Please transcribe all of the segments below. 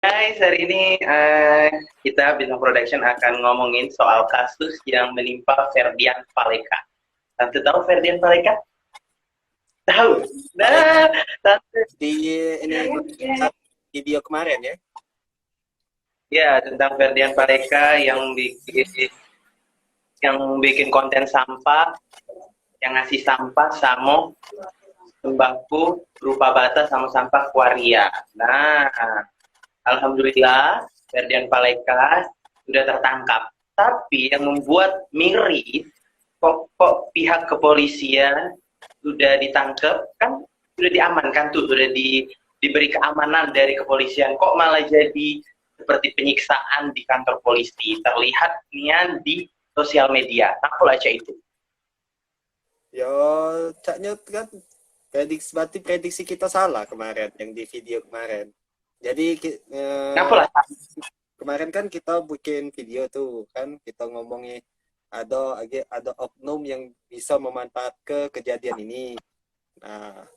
Guys, hari ini kita Bintang Production akan ngomongin soal kasus yang menimpa Ferdian Paleka. Tante tahu Ferdian Paleka? Tahu. Paleka Nah, Tante. di ini video kemarin ya. Ya, tentang Ferdian Paleka yang bikin konten sampah, yang ngasih sampah samo sembako berupa bata sama sampah kuaria. Nah, alhamdulillah Ferdian Paleka sudah tertangkap. Tapi yang membuat miris, kok pihak kepolisian sudah ditangkap, kan sudah diamankan tuh, diberi keamanan dari kepolisian. Kok malah jadi seperti penyiksaan di kantor polisi, terlihatnya di sosial media. Aku baca itu. Yo, caknya kan prediksi kita salah kemarin yang di video kemarin. Jadi Kenapa lah? kemarin kan kita bikin video tuh kan kita ngomongin ada oknum yang bisa memanfaatkan kejadian ini. Nah,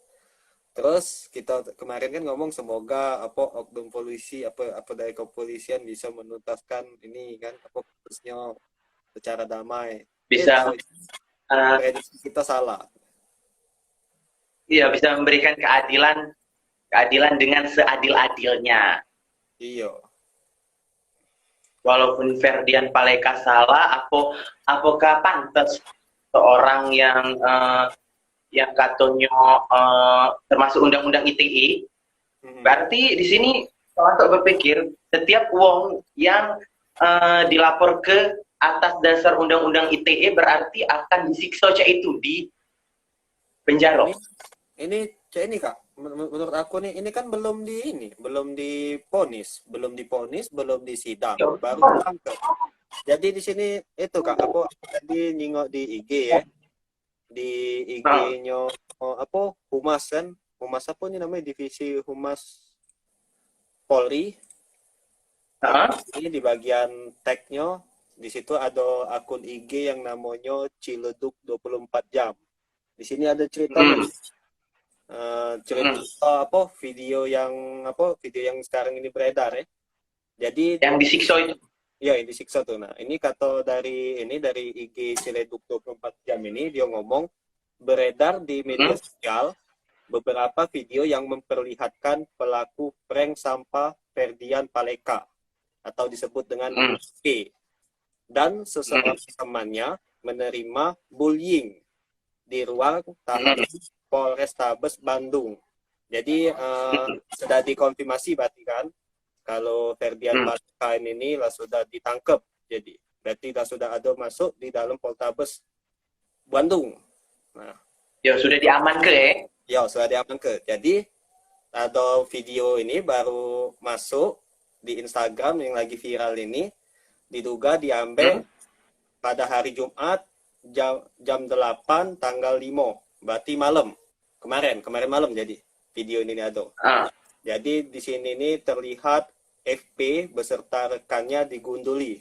terus kita kemarin kan ngomong semoga apa oknum polisi apa dari kepolisian bisa menuntaskan ini kan apa kasusnya secara damai. Bisa, Tahu uh, prediksi kita salah. iya, bisa memberikan keadilan dengan seadil-adilnya. Iya. Walaupun Ferdian Paleka salah, apakah pantas seorang yang katanya termasuk undang-undang ITE? Berarti di sini kalau berpikir setiap wong yang dilapor ke atas dasar undang-undang ITE berarti akan disiksa cak itu di penjara. Ini cek ini kak, menurut aku nih ini kan belum diponis, belum disidang, Yo. baru ditangkap. Jadi di sini itu kak, aku tadi nyingok di IG ya, di IG-nya apa Humas kan, Humas apa nih namanya divisi Humas Polri. Ini di bagian tag-nya di situ ada akun IG yang namanya Ciledug 24 jam. Di sini ada ceritanya. Cerita video yang sekarang ini beredar ya. Jadi Yang disiksa itu. ya yang disiksa tuh. Nah, ini kata dari IG Ciledug 24 jam ini dia ngomong beredar di media sosial beberapa video yang memperlihatkan pelaku prank sampah Ferdian Paleka atau disebut dengan P dan seseorang temannya menerima bullying di ruang tahanan Polrestabes Bandung. Jadi sudah dikonfirmasi berarti kan kalau Ferdian Paleka ini lah sudah ditangkap. Jadi berarti sudah ada masuk di dalam Polrestabes Bandung. Nah, ya sudah diamankan ya. Ya, sudah diamankan. Jadi ada video ini baru masuk di Instagram yang lagi viral ini diduga diambil pada hari Jumat jam 8 tanggal 5 berarti kemarin malam. Jadi video ini ada. Jadi di sini ini terlihat FP beserta rekannya digunduli.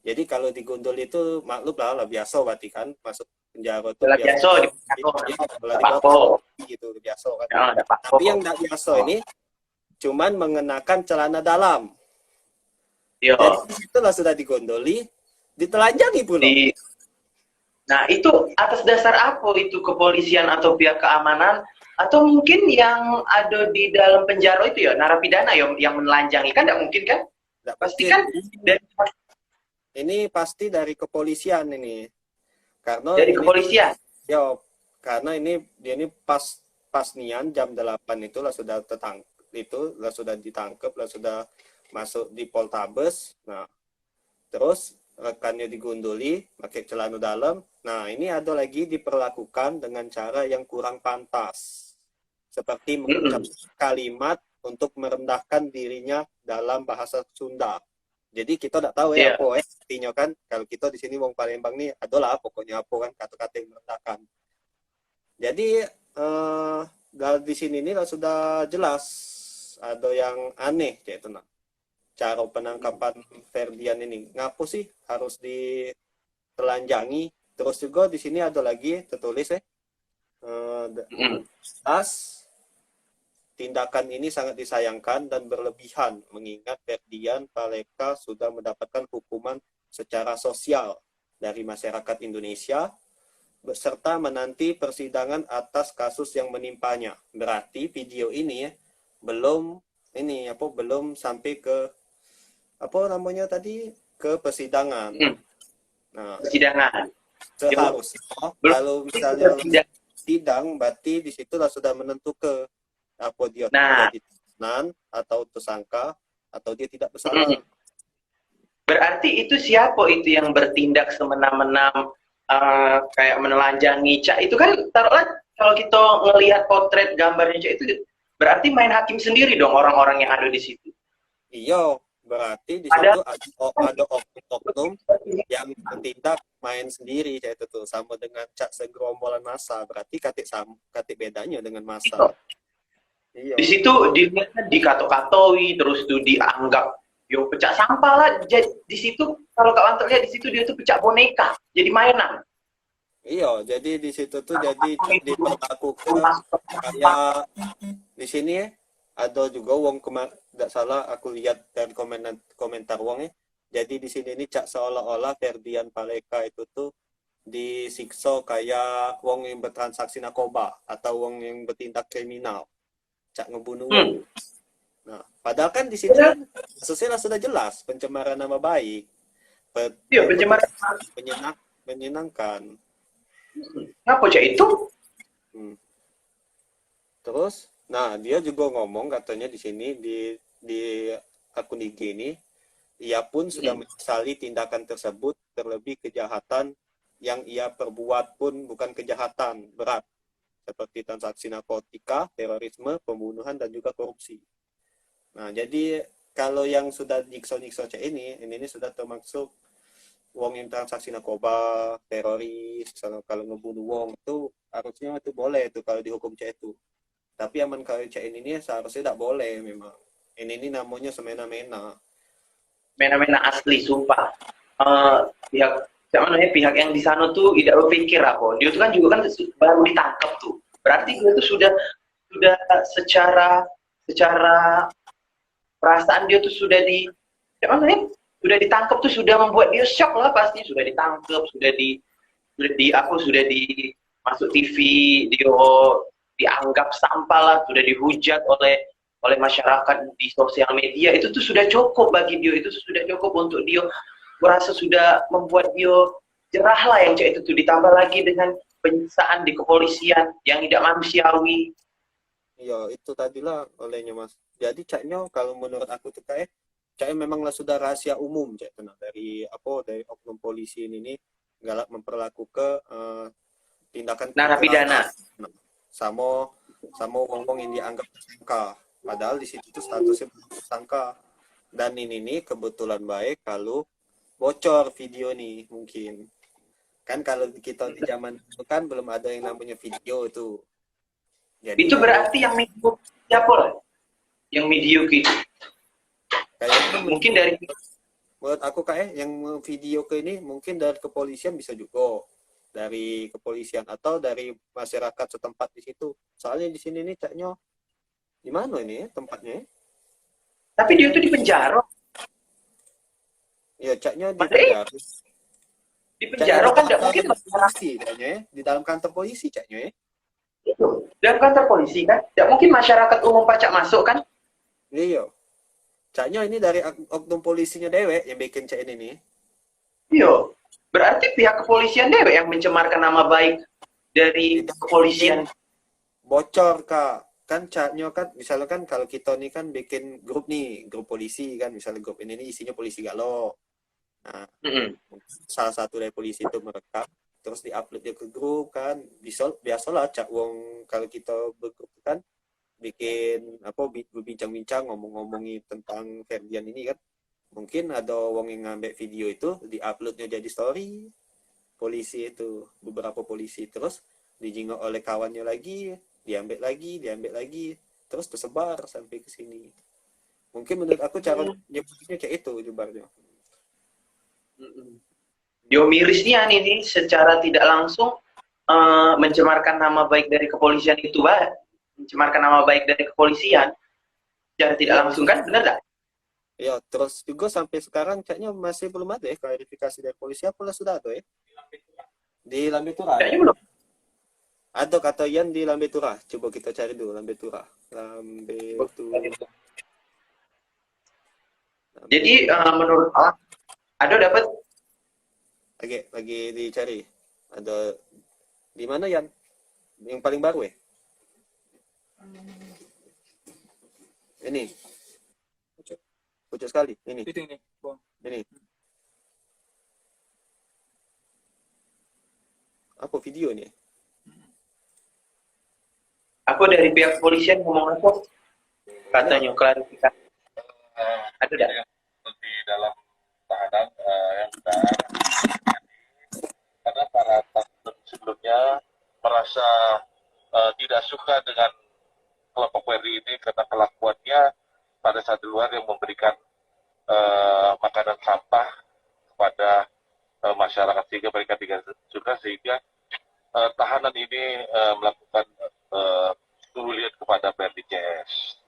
Jadi kalau digunduli itu maklum lah biasa berarti kan masuk penjara itu biasa gitu biasa kan. Tapi yang tidak biasa ini cuman mengenakan celana dalam. Yo. Jadi disitulah sudah digondoli, ditelanjangi pula. Nah, itu atas dasar apa itu kepolisian atau pihak keamanan atau mungkin yang ada di dalam penjara itu ya narapidana yang menelanjangi kan tidak mungkin kan? Nggak pasti kan ini pasti dari kepolisian ini. Karena dari kepolisian. Ya, karena ini pas nian jam 8 itulah sudah sudah ditangkap, lah sudah masuk di Poltabes. Nah, terus rekannya digunduli pakai celana dalam. Nah, ini ada lagi diperlakukan dengan cara yang kurang pantas. Seperti mengucap kalimat untuk merendahkan dirinya dalam bahasa Sunda. Jadi kita tidak tahu ya apa artinya kan. Kalau kita di sini wong Palembang nih adalah pokoknya apa kan kata-kata yang merendahkan. Jadi di sini ini sudah jelas ada yang aneh yaitu cara penangkapan Ferdian ini. Ngapu sih harus ditelanjangi. Terus juga di sini ada lagi tertulis tindakan ini sangat disayangkan dan berlebihan mengingat Ferdian Paleka sudah mendapatkan hukuman secara sosial dari masyarakat Indonesia beserta menanti persidangan atas kasus yang menimpanya. Berarti video ini belum sampai ke apa namanya tadi, ke persidangan. Nah, Persidangan. seharusnya kalau misalnya sidang, berarti di situlah sudah menentukan apa dia jadi tahanan atau tersangka atau dia tidak bersalah. Berarti itu siapa itu yang bertindak semena-mena, kayak menelanjangi Cak? Itu kan taruhlah kalau kita ngelihat potret gambarnya Cak itu berarti main hakim sendiri dong orang-orang yang ada di situ. Iya, berarti di situ ada oknum yang bertindak main sendiri Cak, itu tuh sama dengan Cak segerombolan massa. Berarti katik bedanya dengan massa. Iya. Di situ dikato-katoi, terus tuh dianggap yo pecah sampah lah. Di situ kalau Kak Wanto lihat di situ dia tuh pecah boneka, jadi mainan. Iya, jadi di situ tuh jadi diperlakukan kayak di sini ada juga wong tidak salah aku lihat dari komentar wongnya. Jadi di sini ini Cak seolah-olah Ferdian Paleka itu tuh disiksa kayak wong yang bertransaksi narkoba atau wong yang bertindak kriminal. Cak ngebunuh wong. Nah, padahal kan di sini kan kasusnya sudah jelas pencemaran nama baik. Iya, pencemaran menyenangkan. Ngapa Cak itu? Terus, nah dia juga ngomong katanya di sini di akun IG ini, ia pun sudah menyesali tindakan tersebut, terlebih kejahatan yang ia perbuat pun bukan kejahatan berat seperti transaksi narkotika, terorisme, pembunuhan dan juga korupsi. Nah, jadi kalau yang sudah nyiksa-nyiksa ini sudah termasuk wong yang transaksi narkoba, teroris, kalau ngebunuh wong itu harusnya itu boleh itu kalau dihukum itu. Tapi aman kalau ini seharusnya tidak boleh memang. Ini namanya semena-mena. Mena-mena asli, sumpah. Pihak yang di sana tuh tidak berpikir apa. Dia tuh kan juga kan baru ditangkap tuh. Berarti dia tuh sudah secara perasaan dia tuh sudah ditangkap tuh sudah membuat dia shock lah pasti. Sudah ditangkap, sudah masuk TV, dia dianggap sampah lah, sudah dihujat oleh masyarakat di sosial media. Itu tuh sudah cukup bagi dia, itu sudah cukup untuk dia merasa sudah membuat dia jerah lah yang Cak itu tuh, ditambah lagi dengan penyiksaan di kepolisian yang tidak manusiawi. Iya, itu tadilah olehnya Mas. Jadi Caknya kalau menurut aku tuh Caknya memanglah sudah rahasia umum Cak, dari oknum polisi ini galak memperlakukan tindakan narapidana sama wong-wong yang dianggap tersangka. Padahal di situ tuh statusnya tersangka. Dan ini kebetulan baik kalau bocor video nih mungkin. Kan kalau kita di zaman itu kan belum ada yang namanya video itu. Jadi, itu berarti yang video siapa lah? Yang video gitu. Kayaknya mungkin dari menurut aku yang video ke ini mungkin dari kepolisian bisa juga. Dari kepolisian atau dari masyarakat setempat di situ. Soalnya di sini nih Caknya di mana ini tempatnya? Tapi dia tuh di penjara. Iya, Caknya di penjara. Di penjara kan tidak mungkin polisi Caknya, di dalam kantor polisi Caknya. Itu, dalam kantor polisi kan tidak mungkin masyarakat umum pacak masuk kan? Iya. Caknya ini dari oknum polisinya dewek yang bikin Cak ini nih. Iya. Berarti pihak kepolisian dewek yang mencemarkan nama baik dari kepolisian. Bocor Kak. Kan Caknya kan misalnya kan kalau kita nih kan bikin grup polisi kan, misalnya grup ini isinya polisi galau. Nah, salah satu dari polisi itu merekam terus diupload dia ke grup kan. Biasalah Cak wong kalau kita bergrup kan bikin berbincang-bincang ngomongin tentang Ferdian ini kan. Mungkin ada wong yang ngambil video itu diuploadnya jadi story polisi itu, beberapa polisi, terus dijingok oleh kawannya lagi, diambil lagi, terus tersebar sampai ke sini. Mungkin menurut aku cara nyebutnya kayak itu jebarnya. Dia mirisnya nih secara tidak langsung mencemarkan nama baik dari kepolisian itu, Pak. mencemarkan nama baik dari kepolisian secara tidak langsung kan, benar nggak? Ya, terus juga sampai sekarang kayaknya masih belum ada ya klarifikasi dari polisi. Apa sudah ada ya? Di Lambe Tura ada. Kayaknya belum. Ada kata Yan di Lambe Tura. Coba kita cari dulu Lambe Tura. Lambe Tura. Jadi menurut Ado dapat Lagi dicari. Ada di mana Yan? Yang paling baru ya? Ini. Pucuk sekali. Ini. Ini. Apa video ini? aku dari pihak kepolisian ngomong apa? Katanya klarifikasi. Ada tidak? Di dalam tahanan yang sudah karena para tahanan sebelumnya merasa tidak suka dengan kelompok WRI ini karena kelakuannya pada saat di luar yang memberikan makanan sampah kepada masyarakat sehingga mereka tidak suka sehingga tahanan ini melakukan kerulian kepada PRDCS.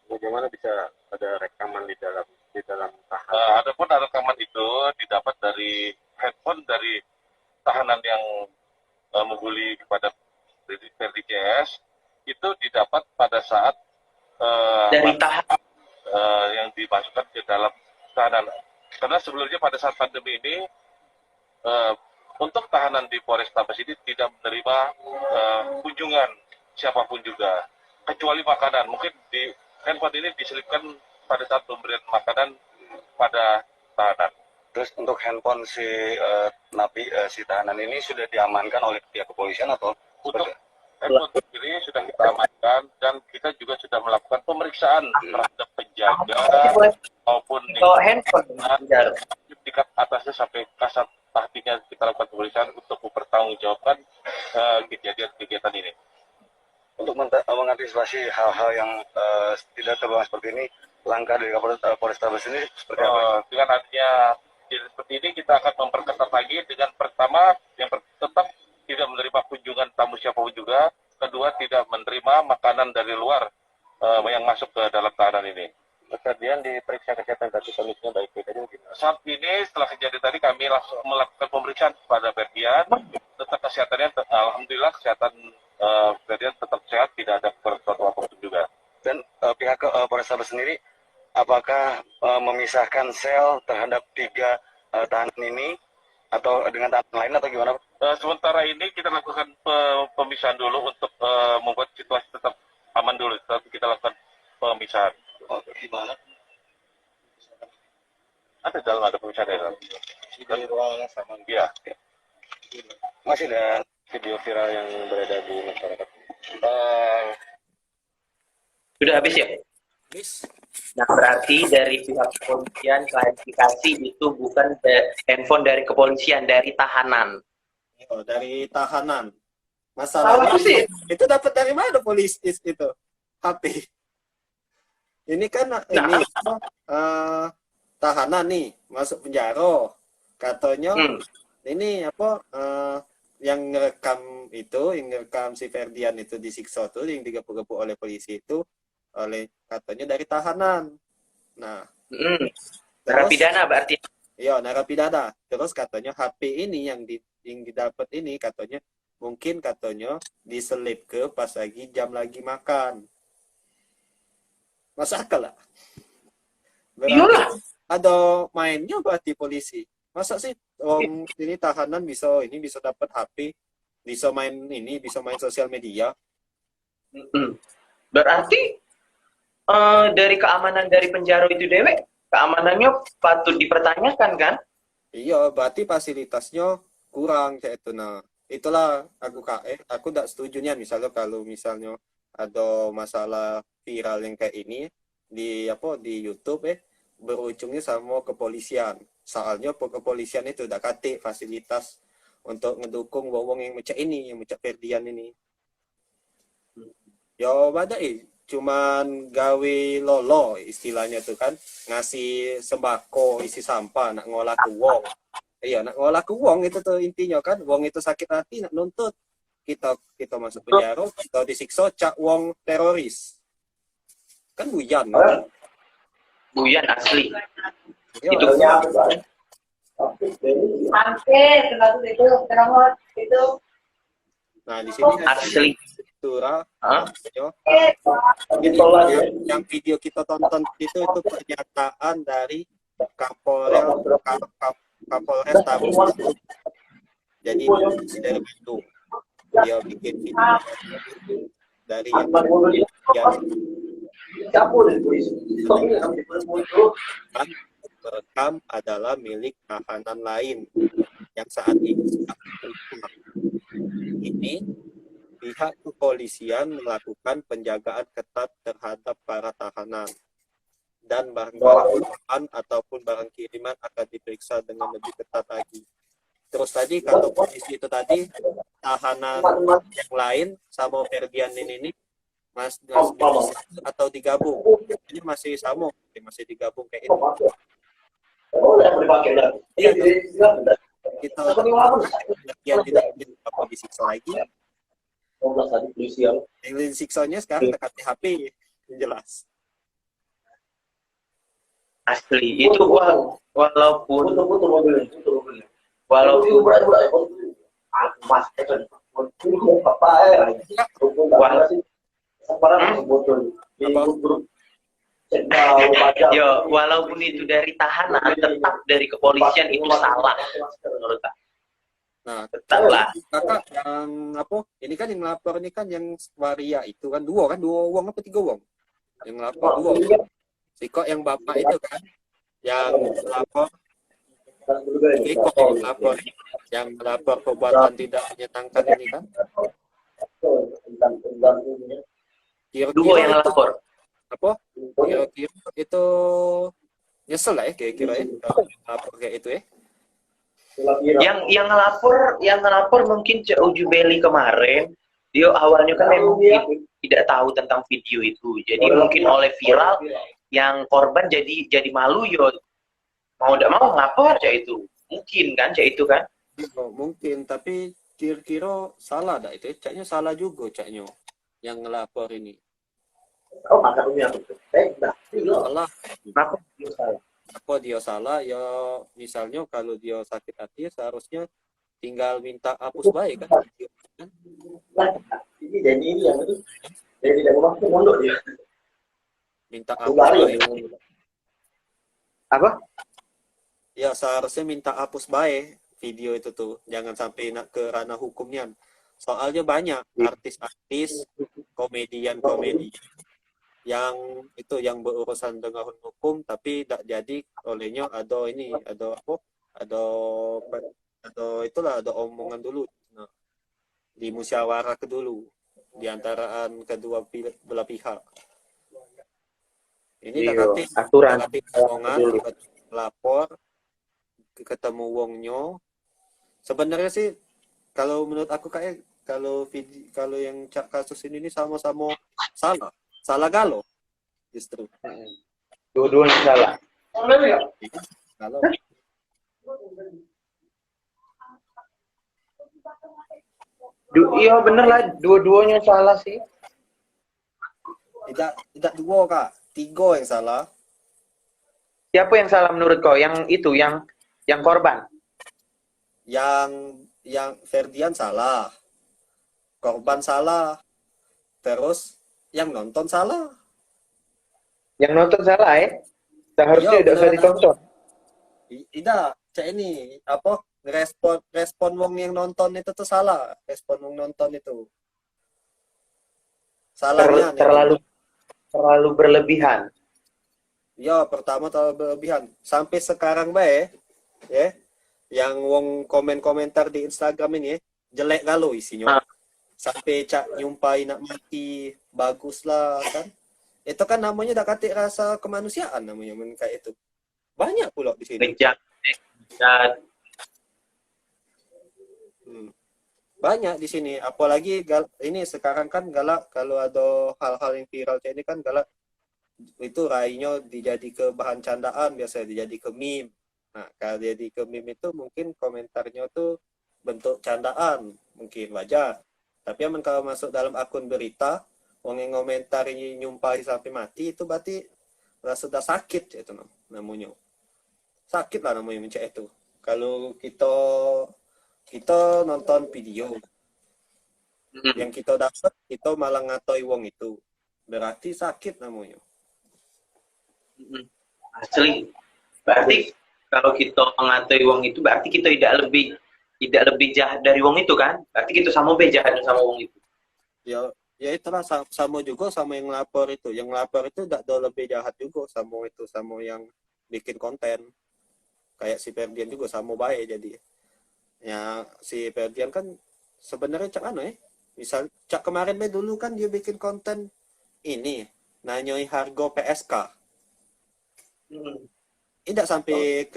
Bagaimana bisa ada rekaman di dalam tahanan? Adapun rekaman itu didapat dari handphone dari tahanan yang membuli kepada PRDCS itu didapat pada saat Dari tahanan. yang dimasukkan ke dalam tahanan. Karena sebelumnya pada saat pandemi ini untuk tahanan di Polrestabes ini tidak menerima kunjungan siapapun juga kecuali makanan. Mungkin di handphone ini diselipkan pada saat pemberian makanan pada tahanan. Terus untuk handphone si napi si tahanan ini sudah diamankan oleh pihak kepolisian atau untuk handphone sendiri sudah kita amankan dan kita juga sudah melakukan pemeriksaan terhadap penjaga maupun Kalau handphone tingkat atasnya sampai kasat tahtinya kita lakukan pemeriksaan untuk mempertanggungjawabkan kegiatan ini. untuk mengantisipasi hal-hal yang tidak terulang seperti ini, langkah dari Polrestabes ini seperti apa? Dengan adanya seperti ini kita akan memperketat lagi dengan pertama yang tetap tidak menerima kunjungan tamu siapapun juga, kedua tidak menerima makanan dari luar yang masuk ke dalam tahanan ini. Kemudian diperiksa kesehatan tadi kondisinya baik-baik aja mungkin. Saat ini setelah kejadian tadi kami langsung melakukan pemeriksaan kepada Ferdian, tetap kesehatannya alhamdulillah kesehatan Ferdian tetap sehat, tidak ada sesuatu apapun juga. Dan pihak Polrestabes sendiri apakah memisahkan sel terhadap 3 tahanan ini atau dengan tahanan lain atau gimana? Sementara ini kita lakukan pemisahan dulu untuk membuat situasi tetap aman dulu, tapi kita lakukan pemisahan. Oh, gimana? Ada pemisahan di dalam. Di ruang yang sama. Iya. Masih ada video viral yang beredar di masyarakat. sudah habis ya? Bis. Nah, berarti dari pihak kepolisian klarifikasi itu bukan handphone dari kepolisian, dari tahanan. Oh, dari tahanan. Tahu Masalahnya sih. itu dapat dari mana polisi itu? HP. Ini kan ini tahanan nih masuk penjara. Katanya ini apa yang ngerekam itu, yang ngerekam si Ferdian itu disiksa tuh yang digebu-gebu oleh polisi itu oleh katanya dari tahanan. Nah, Narapidana berarti. iya, narapidana. Terus katanya HP ini yang didapat ini katanya mungkin katanya diselip ke pas lagi makan. Masa akal lah. Iyalah. Ada mainnya berarti polisi. Masa sih ini tahanan bisa dapat HP, bisa main ini, bisa main sosial media. Berarti dari keamanan dari penjara itu dewek, keamanannya patut dipertanyakan kan? Iya, berarti fasilitasnya kurang kayak itu. Nah, itulah aku tidak setujunya misalnya kalau misalnya ada masalah viral yang kayak ini di YouTube berujungnya sama kepolisian. Soalnya kepolisian itu udah kate fasilitas untuk ngedukung wong yang macam ini, yang macam Ferdian ini. Ya badai cuman gawe lolo istilahnya tuh kan, ngasih sembako isi sampah nak ngolah ke wong. Iya, nak ngolah ke wong itu tuh intinya kan, wong itu sakit hati nak nuntut. kita masuk penjara, kita disiksa cak wong teroris. Kan buyan. Kan? Buyan asli. Ya, Itu nah, di sini asli. Tura, Hah? jadi yang video kita tonton itu pernyataan dari Kapolres Tabus. Jadi dari Bandung dia bikin video dari yang merekam adalah milik tahanan lain yang saat ini pihak kepolisian melakukan penjagaan ketat terhadap para tahanan dan barang bawaan ataupun barang kiriman akan diperiksa dengan lebih ketat lagi. Terus tadi kata polisi itu tadi tahanan yang lain sama Ferdian ini masih atau digabung. Ini masih sama, masih digabung kayak ini. Iya, kita yang tidak disiksa lagi. Yang disiksanya sekarang dekat HP jelas. Asli itu walaupun walaupun itu dari tahanan, tetap dari kepolisian itu salah menurut aku. Nah, tetaplah. Kakak yang apa? Ini kan yang lapor ini kan yang waria itu kan dua uang apa 3 uang? Yang lapor 2. Si kok yang bapak itu kan yang lapor yang melapor perbuatan tidak menyenangkan ini kan? Dua yang lapor. Apa? Kira-kira itu nyesel lah ya kira-kira ya lapor kayak itu ya. Yang ngelapor mungkin Uju Beli kemarin, dia awalnya kan memang tidak tahu tentang video itu, jadi mungkin oleh viral yang korban jadi malu yo, mau tidak mau ngelapor cak itu, mungkin kan cak itu kan? Mungkin, tapi kira-kira salah dah itu, caknya salah juga caknya yang ngelapor ini. Salah. Kenapa dia salah? Apa dia salah ya, misalnya kalau dia sakit hati seharusnya tinggal minta hapus baik kan, jadi tidak mau mondok dia. minta hapus baik Apa? ya, seharusnya minta hapus baik video itu tuh, jangan sampai nak ke ranah hukumnya, soalnya banyak artis-artis komedian yang itu yang berurusan dengan hukum tapi tidak jadi olehnya ada omongan dulu, nah, di musyawarah dulu di antaraan kedua belah pihak. Ini nanti aturan omongan lapor ketemu wongnya. Sebenarnya sih kalau menurut aku kayak kalau yang kasus ini sama-sama salah galau justru. Dua-duanya salah. Kalau Iya bener lah, dua-duanya salah sih. tidak 2 kak, 3 yang salah. Siapa yang salah menurut kau? Yang itu, yang korban? Yang Ferdian salah, korban salah, terus yang nonton salah. Yang nonton salah ya? Seharusnya tidak usah ditonton. Tidak, cek ini apa? Respon wong yang nonton itu tuh salah. Respon wong nonton itu salahnya terlalu berlebihan. Ya, pertama terlalu berlebihan. Sampai sekarang bae ya, yang wong komentar di Instagram ini jelek galau isinya. Sampai cak nyumpai nak mati, bagus lah kan. Itu kan namanya dah katik rasa kemanusiaan namanya kayak itu. Banyak pula di sini. Bejat. Banyak di sini, apalagi ini sekarang kan galak kalau ada hal-hal yang viral kayak ini kan galak itu rainya dijadi ke bahan candaan, biasanya dijadi ke meme. Nah, kalau jadi ke meme itu mungkin komentarnya tuh bentuk candaan, mungkin wajar. Tapi aman kalau masuk dalam akun berita, wong yang ngomentari nyumpahi sampai mati itu berarti sudah sakit itu namanya. Sakit lah namanya mencak itu. Kalau kita nonton video yang kita dapat, kita malah ngatoi wong itu, berarti sakit namanya. Asli. Berarti kalau kita mengatai wong itu berarti kita tidak lebih jahat dari wong itu kan? Berarti kita sama jahat sama wong itu. Ya itulah sama juga sama yang lapor itu. Yang lapor itu tidak ada lebih jahat juga sama itu, sama yang bikin konten. Kayak si Ferdian juga sama baik jadi. Ya si Ferdian kan sebenarnya cak misal cak kemarin dulu kan dia bikin konten ini nanyoi harga PSK. Tidak sampai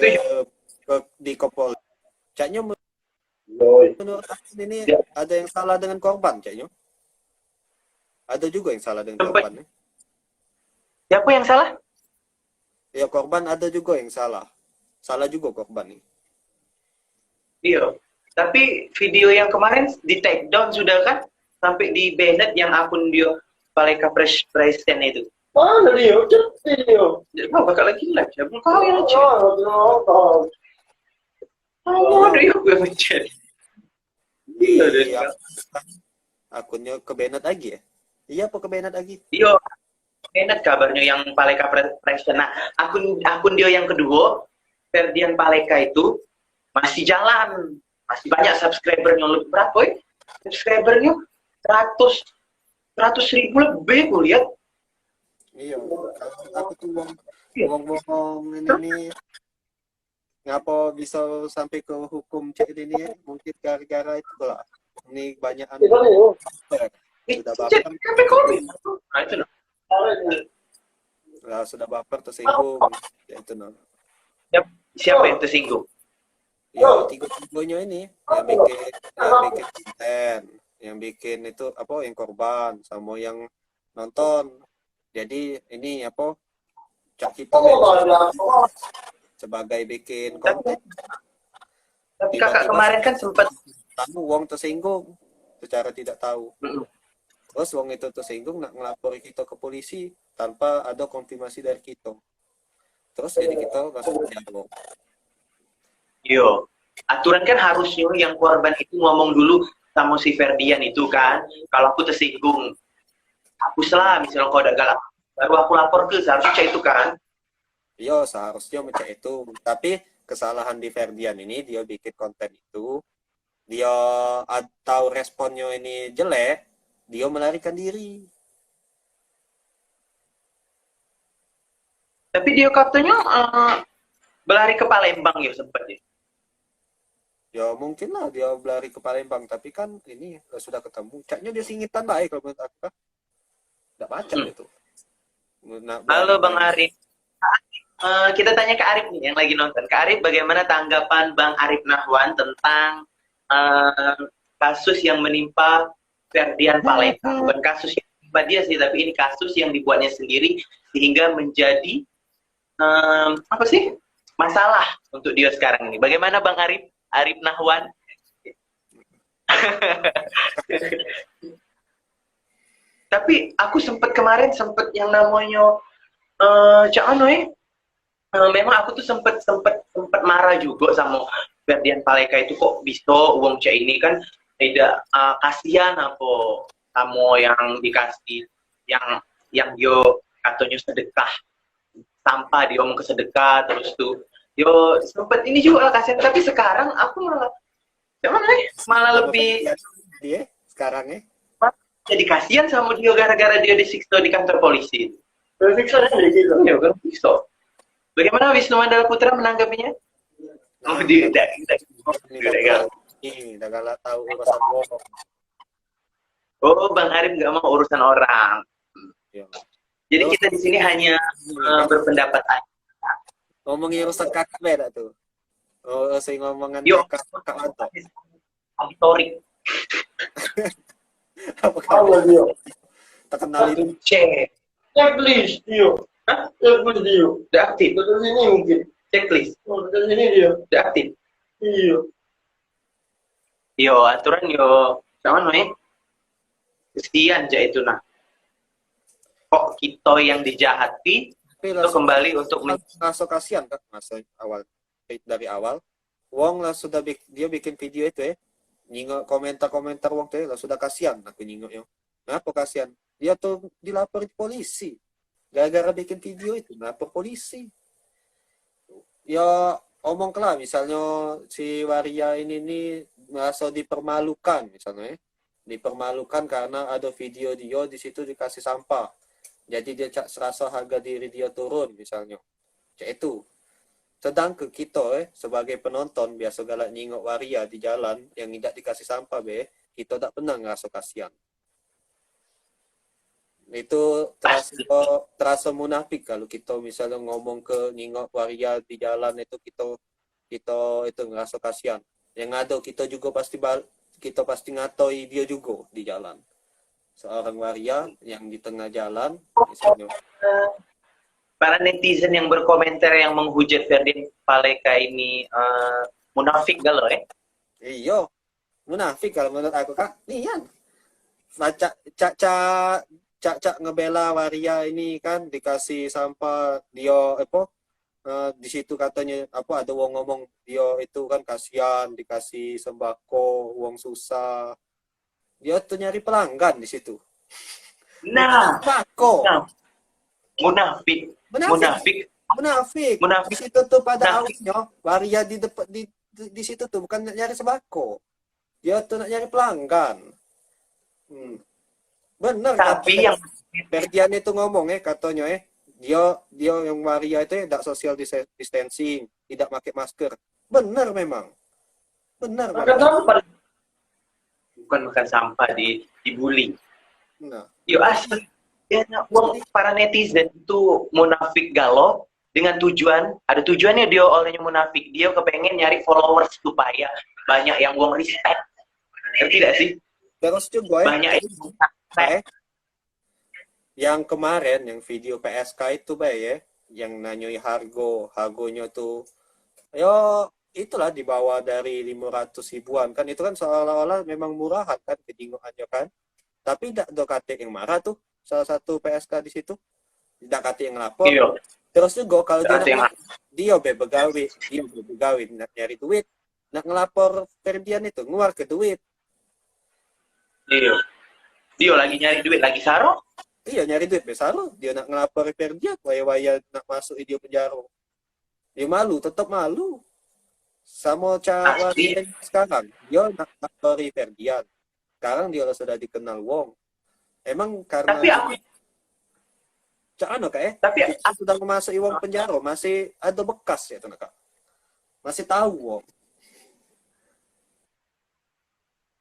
di Kopol. Caknya menurut aku ini ada yang salah dengan korban, caknya. Ada juga yang salah dengan korban. Siapa yang salah? Ya korban ada juga yang salah. Salah juga korban nih. Iya. Tapi video yang kemarin di take down sudah kan? Sampai di banned yang akun dia Paleka Presiden itu. Mana dia? Cepat dia. Jadi mau bakal lagi live. Ya belum kau yang aja. Oh, Ada yang gue mencari. Iya. Akunnya ke banned lagi ya? Iya apa ke banned lagi? Iya. Banned kabarnya yang Paleka Presiden. Nah, akun dia yang kedua, Ferdian Paleka itu masih jalan. Masih banyak subscribernya. Lebih berapa ya? Subscribernya 100.000 lebih gue lihat. Iya, aku tuh wong ini ngapa bisa sampai ke hukum cek ini ya? Mungkin gara-gara itu lah. Ini banyak sudah baper. Nah, itu nah. Lah sudah baper tersinggung. Ya, itu nah. Siapa yang tersinggung? Ya tiga-tiganya ini yang bikin konten, yang bikin itu apa yang korban sama yang nonton. Jadi ini apa cak kita sebagai bikin konten. Tapi kakak kemarin kan sempat tahu wong tersinggung secara tidak tahu. Terus wong itu tersinggung nak ngelapor kita ke polisi tanpa ada konfirmasi dari kita. Terus jadi kita langsung dialog. Yo, aturan kan harusnya yang korban itu ngomong dulu sama si Ferdian itu kan. Kalau aku tersinggung, hapuslah misalnya kau udah galak. Baru aku lapor ke seharusnya itu kan. Iya, seharusnya macam itu. Tapi kesalahan di Ferdian ini dia bikin konten itu, dia atau responnya ini jelek, dia melarikan diri. Tapi dia katanya berlari ke Palembang ya sempat ya. Ya mungkin lah dia berlari ke Palembang, tapi kan ini sudah ketemu. Caknya dia singitan baik kalau menurut aku. Tidak baca itu. Halo Bang Arif. Kita tanya ke Arif nih yang lagi nonton. Kak Arif, bagaimana tanggapan Bang Arif Nahwan tentang kasus yang menimpa Ferdian Paleka? Bukan kasus yang menimpa dia sih, tapi ini kasus yang dibuatnya sendiri sehingga menjadi apa sih masalah untuk dia sekarang ini. Bagaimana Bang Arif Nahwan? Tapi aku kemarin sempat yang namanya memang aku tuh sempat marah juga sama Ferdian Paleka itu, kok bisa uang cak ini kan tidak kasihan apa sama yang dikasih yang dia katanya sedekah sampah, dia ngomong ke sedekah terus tuh yo sempat ini juga kasihan. Tapi sekarang aku malah lebih dia sekarang ya jadi kasihan sama dia gara-gara dia disiksa di kantor polisi. Disiksa dari gitu. Ya kan disiksa. Bagaimana Wisnu Mandala Putra menanggapinya? Oh, dia udah galak tahu urusan bohong. Oh, Bang Arif nggak mau urusan orang. Ya. Jadi kita di sini hanya berpendapat aja. Ngomongin urusan kakak beda tuh. Oh, saya ngomongan kakak mantap. Auditorik. Apa Apa dia? terkenal itu? Checklist dia. Hah? Checklist dia. Udah aktif. Betul sini mungkin. Checklist. Oh, betul sini dia. Udah aktif. Iya. Yo, aturan yo. Sama nih. Kesian aja itu nah. Kok kita yang dijahati Tapi itu kembali untuk langsung kasihan kan masa awal dari awal. Wong lah sudah dia bikin video itu nyingok komentar-komentar wong tuh lah sudah kasihan aku nyingoknya. Kenapa kasihan? Dia tuh dilapor di polisi. Gara-gara bikin video itu lapor polisi. Ya omong lah misalnya si Waria ini nih merasa dipermalukan misalnya dipermalukan karena ada video dia di situ dikasih sampah. Jadi dia serasa harga diri dia turun misalnya. Cak itu. Sedang ke kita sebagai penonton biasa galak nyingok Waria di jalan yang tidak dikasih sampah kita tak pernah ngerasa kasihan. Itu terasa munafik kalau kita misalnya ngomong ke nyingok Waria di jalan itu kita itu ngerasa kasihan. Yang ada kita juga pasti ngatoi dia juga di jalan. Seorang Waria yang di tengah jalan misalnya. Para netizen yang berkomentar yang menghujat Ferdin Paleka ini munafik galau Iya, munafik kalau menurut aku Kak. Nian. Cak ngebela Waria ini kan dikasih sampah dia di situ katanya ada wong ngomong dia itu kan kasihan dikasih sembako wong susah. Dia tuh nyari pelanggan di situ. Nah, sembako. Nah. Munafik. Di situ tuh pada awalnya Waria di situ tuh bukan nyari sembako. Dia tuh nak nyari pelanggan. Benar. Tapi yang Ferdian itu ngomong katanya dia yang Waria itu tidak social distancing, tidak pakai masker. Benar memang. Benar. Bukan makan sampah dibully. Nah. Yo asli. Ya, para netizen itu munafik galau dengan ada tujuannya dia olehnya munafik. Dia kepengen nyari followers supaya banyak yang wong respect. Ngerti tidak sih? Terus juga banyak yang kemarin yang video PSK itu yang nanyoi hargonya tuh itulah di bawah dari 500 ribuan kan itu kan seolah-olah memang murahan kan kedingoannya kan. Tapi tidak ada kate yang marah tuh salah satu PSK di situ. Tidak kate yang lapor. Iya. Terus juga kalau dia begawe nak nyari duit, nak ngelapor Ferdian itu ngeluar ke duit. Iya. Dia lagi nyari duit lagi saro. Iya nyari duit besaro. Dia nak ngelapor Ferdian, waya nak masuk dia penjara. Dia malu, tetap malu. Sama cara sekarang, dia nak lapori Ferdian. Sekarang dia sudah dikenal wong. Emang karena tapi aku tapi aku sudah masuk wong penjara masih ada bekas ya tuh Kak. Masih tahu wong.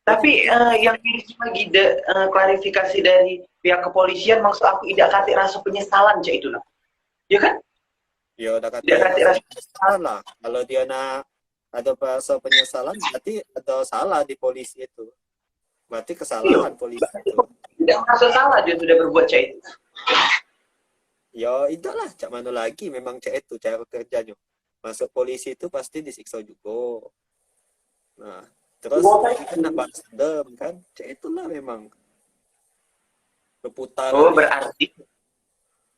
Tapi yang cuma gide klarifikasi dari pihak kepolisian maksud aku tidak kate rasa penyesalan cak itu nah. Ya kan? Ya udah kate rasa salah. Kalau dia ada rasa penyesalan berarti ada salah di polisi itu. Berarti kesalahan polisi itu. Tidak merasa salah dia sudah berbuat cak itu. Ya itulah cak mana lagi memang cak itu cara kerjanya. Masuk polisi itu pasti disiksa juga. Nah, terus kena balas dendam kan? Cak itulah memang berputar. Oh, berarti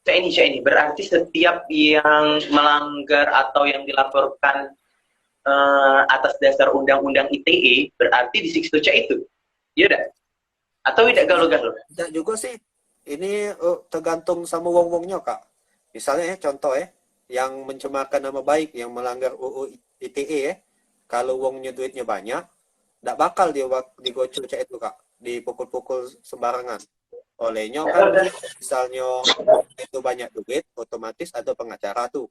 cak ini berarti setiap yang melanggar atau yang dilaporkan atas dasar undang-undang ITE berarti disiksa cak itu. Iya dah. Atau tidak galau-galau? Tidak juga sih. Ini tergantung sama wong-wongnya Kak. Misalnya contoh yang mencemarkan nama baik, yang melanggar UU ITE kalau wongnya duitnya banyak, tidak bakal dia digocok cek itu Kak, dipukul-pukul sembarangan. Olehnya kan misalnya itu banyak duit, otomatis ada pengacara tuh.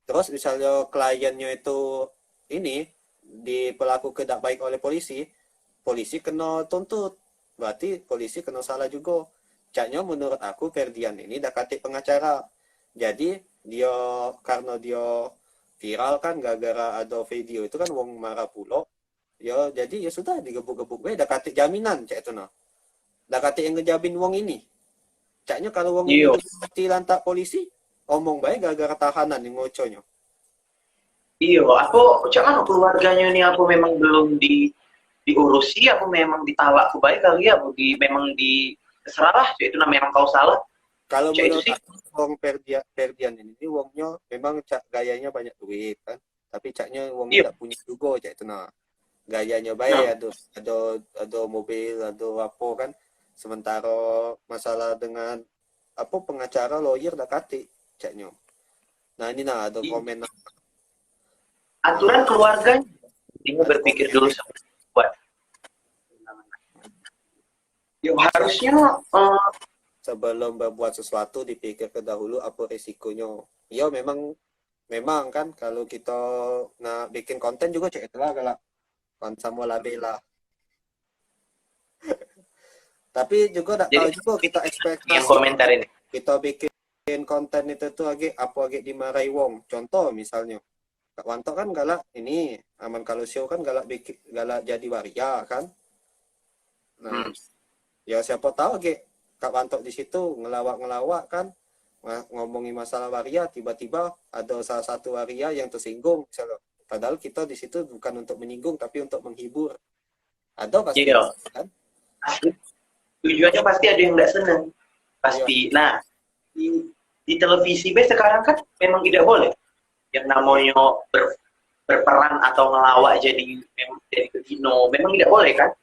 Terus misalnya kliennya itu diperlakukan tidak baik oleh polisi kena tuntut. Berarti polisi kena salah juga. Caknya menurut aku Ferdian ini dah katik pengacara. Jadi karena dia viral kan gara-gara ada video itu kan wong marah pulo. Ya jadi ya sudah digebuk-gebuk dah katik jaminan cak itu nah. Dah katik yang ngejamin wong ini. Caknya kalau wong ini mati lantak polisi, omong baik gara-gara tahanan yang ngoconya. Iya, aku cak keluarganya ini aku memang belum diurusi apa memang ditalak ke baik kali ya, memang terserah lah, itu namanya kau salah. Kalau Cak itu menurut sih. aku, wong Ferdian ini wongnya memang cak gayanya banyak duit kan, tapi caknya Iya. wongnya tidak punya juga cak itu nah. Gayanya baik, ada mobil, ada apa kan. Sementara masalah dengan apa pengacara lawyer dah kati caknya. Nah ini nah ada komen Aturan keluarganya, dia ada berpikir komen dulu sebelum buat. Ya, harusnya sebelum berbuat sesuatu dipikir dahulu apa risikonya. Ya memang kan kalau kita nak bikin konten juga cek itulah galak sama labela. Tapi juga tak tahu jadi juga kita yang ekspektasi komentar ini. kita bikin konten itu tuh agak dimarahi wong. Contoh misalnya Kak Wanto kan galak ini Aman Kalau Show kan galak jadi waria kan. Nah, ya siapa tahu Kak Wanto di situ ngelawak kan ngomongin masalah waria, tiba-tiba ada salah satu waria yang tersinggung misalnya. Padahal kita di situ bukan untuk menyinggung tapi untuk menghibur. Ada pasti Iya. kan? Tujuannya pasti ada yang nggak seneng. Pasti. Nah, di televisi sekarang kan memang tidak boleh yang namanya berperan atau ngelawak jadi Dino, memang tidak boleh kan?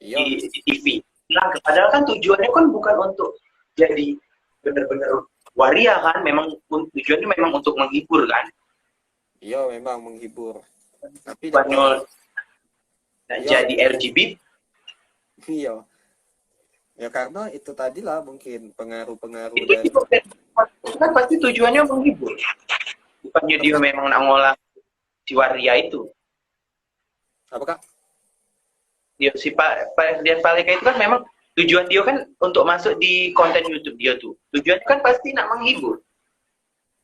Iya. Di TV. Nah, padahal kan tujuannya kan bukan untuk jadi benar-benar waria kan, memang tujuannya memang untuk menghibur kan. Iya memang menghibur. Tapi Bukannya iya, jadi LGBT. iya. Ya karena itu tadilah mungkin pengaruh-pengaruh Itu dari juga kan pasti tujuannya menghibur. Bukannya dia memang nak ngolah si waria itu. apa Kak? Dia si Pak Dian Paleka itu kan memang tujuan dia kan untuk masuk di konten YouTube dia tuh. Tujuannya kan pasti nak menghibur.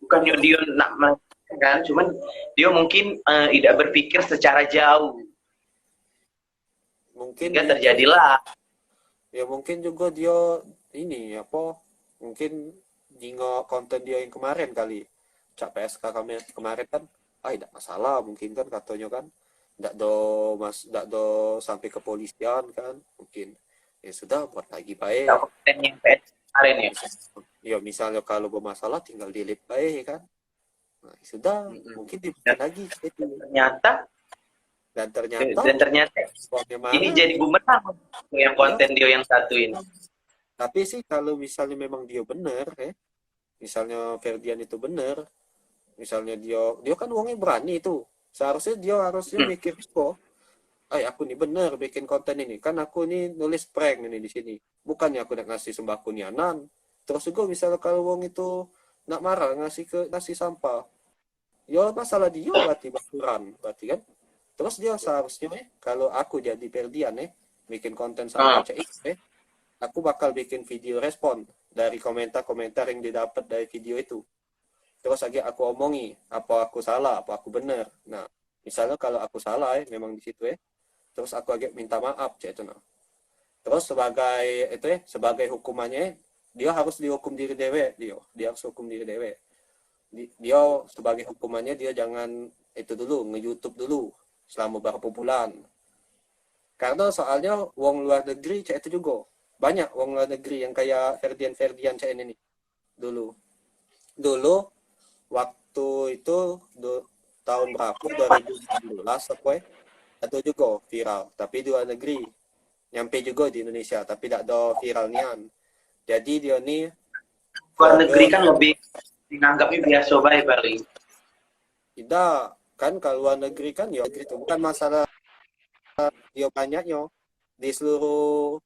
Bukannya dia nak kan, cuman dia mungkin tidak berpikir secara jauh. Mungkin Sehingga terjadilah. ya mungkin juga dia ini apa? Mungkin jinggo konten dia yang kemarin kali. Cak PSK kemarin kan, tidak masalah mungkin kan katanya kan. Ndak do sampai kepolisian kan mungkin. Ya sudah buat lagi baik. Konten yang kemarin ya. Ya misalnya kalau bermasalah tinggal delete baik kan. Nah, sudah mungkin dibikin lagi itu. Dan ternyata ini jadi bumerang yang konten dia yang satu ini. Tapi sih kalau misalnya memang dia benar misalnya Ferdian itu benar, misalnya dia kan uangnya berani itu, seharusnya dia mikir kok, aku nih bener bikin konten ini kan, aku nih nulis prank ini di sini, bukannya aku nak ngasih sembako nianan. Terus juga misalnya kalau uang itu nak marah ngasih sampah, ya masalah dia berarti baturan berarti kan. Terus dia seharusnya kalau aku jadi Ferdian bikin konten sama CX aku bakal bikin video respon dari komentar-komentar yang didapat dari video itu. Terus lagi aku omongi apa aku salah, apa aku benar. Nah, misalnya kalau aku salah memang di situ terus aku agak minta maaf itu nah. Terus sebagai hukumannya dia harus dihukum diri dewe, dia harus hukum diri dewe. Dia sebagai hukumannya dia jangan itu dulu nge-YouTube dulu selama beberapa bulan. Karena soalnya wong luar negeri itu juga banyak wong luar negeri yang kayak Ferdian ini dulu waktu itu tahun berapa 2019 apa atau juga viral tapi di luar negeri nyampe juga di Indonesia tapi tidak ada viral nian. Jadi dia nih luar negeri kan lebih dianggapnya biasa baik paling. Tidak kan kalau luar negeri kan ya gitu, bukan masalah dia banyaknya di seluruh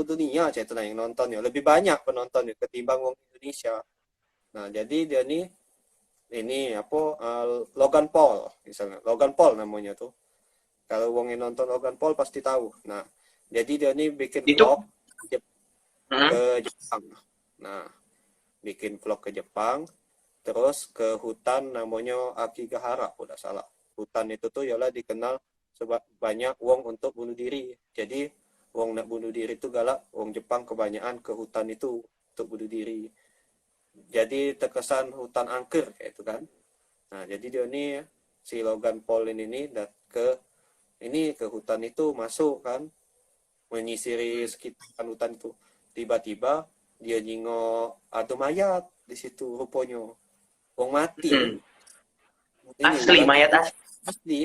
dunia itu yang nonton ya, lebih banyak penonton ketimbang wong Indonesia. Nah jadi dia nih ini apa Logan Paul misalnya, Logan Paul namanya tuh, kalau wong yang nonton Logan Paul pasti tahu. Nah jadi dia nih bikin vlog ke Jepang. Nah bikin vlog ke Jepang terus ke hutan namanya Akigahara udah salah. Hutan itu tuh yalah dikenal banyak wong untuk bunuh diri. Jadi wong nak bunuh diri itu galak, wong Jepang kebanyakan ke hutan itu untuk bunuh diri. Jadi terkesan hutan angker kayak itu kan. Nah jadi dia nih si Logan Paul ini ke ini ke hutan itu masuk kan, menyisiri sekitaran hutan itu. Tiba-tiba dia nyingok ada mayat di situ rupanya. Wong mati. Hmm. Ini Asli, bukan mayat asli. asli.